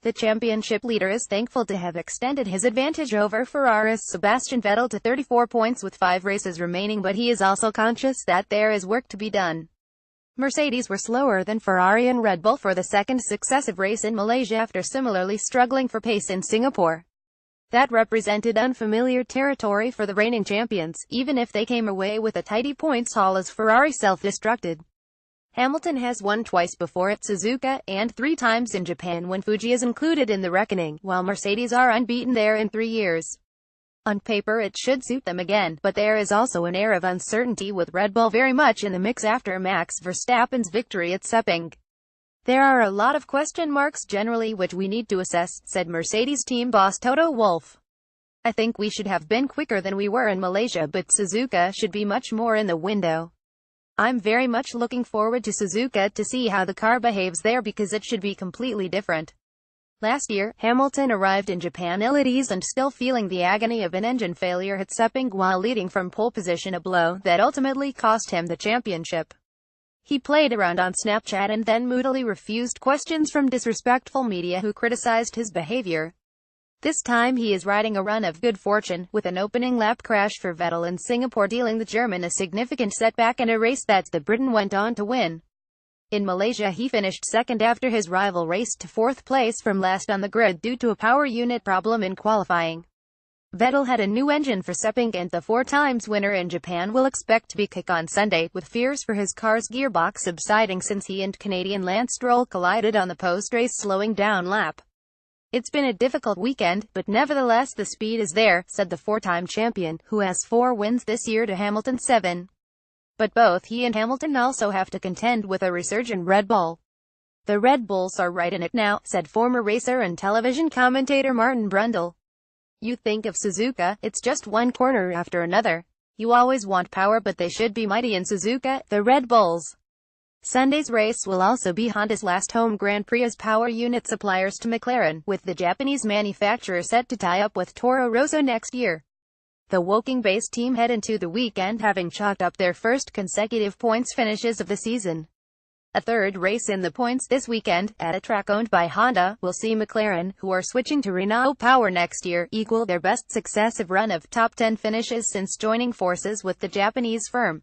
The championship leader is thankful to have extended his advantage over Ferraris Sebastian Vettel to 34 points with 5 races remaining, but he is also conscious that there is work to be done. Mercedes were slower than Ferrari and Red Bull for the second successive race in Malaysia after similarly struggling for pace in Singapore. That represented unfamiliar territory for the reigning champions, even if they came away with a tidy points haul as Ferrari self-destructed. Hamilton has won twice before at Suzuka, and 3 times in Japan when Fuji is included in the reckoning, while Mercedes are unbeaten there in 3 years. On paper it should suit them again, but there is also an air of uncertainty with Red Bull very much in the mix after Max Verstappen's victory at Sepang. There are a lot of question marks generally which we need to assess, said Mercedes team boss Toto Wolff. I think we should have been quicker than we were in Malaysia, but Suzuka should be much more in the window. I'm very much looking forward to Suzuka to see how the car behaves there because it should be completely different. Last year, Hamilton arrived in Japan ill at ease and still feeling the agony of an engine failure at Sepang while leading from pole position, a blow that ultimately cost him the championship. He played around on Snapchat and then moodily refused questions from disrespectful media who criticized his behavior. This time he is riding a run of good fortune, with an opening lap crash for Vettel in Singapore dealing the German a significant setback in a race that the Briton went on to win. In Malaysia he finished second after his rival raced to 4th place from last on the grid due to a power unit problem in qualifying. Vettel had a new engine for Sepang, and the 4 times winner in Japan will expect to be kick on Sunday, with fears for his car's gearbox subsiding since he and Canadian Lance Stroll collided on the post-race slowing down lap. It's been a difficult weekend, but nevertheless the speed is there, said the 4-time champion, who has 4 wins this year to Hamilton's 7. But both he and Hamilton also have to contend with a resurgent Red Bull. The Red Bulls are right in it now, said former racer and television commentator Martin Brundle. You think of Suzuka, it's just one corner after another. You always want power, but they should be mighty in Suzuka, the Red Bulls. Sunday's race will also be Honda's last home Grand Prix as power unit suppliers to McLaren, with the Japanese manufacturer set to tie up with Toro Rosso next year. The Woking-based team head into the weekend having chalked up their first consecutive points finishes of the season. A third race in the points this weekend, at a track owned by Honda, will see McLaren, who are switching to Renault power next year, equal their best successive run of top 10 finishes since joining forces with the Japanese firm.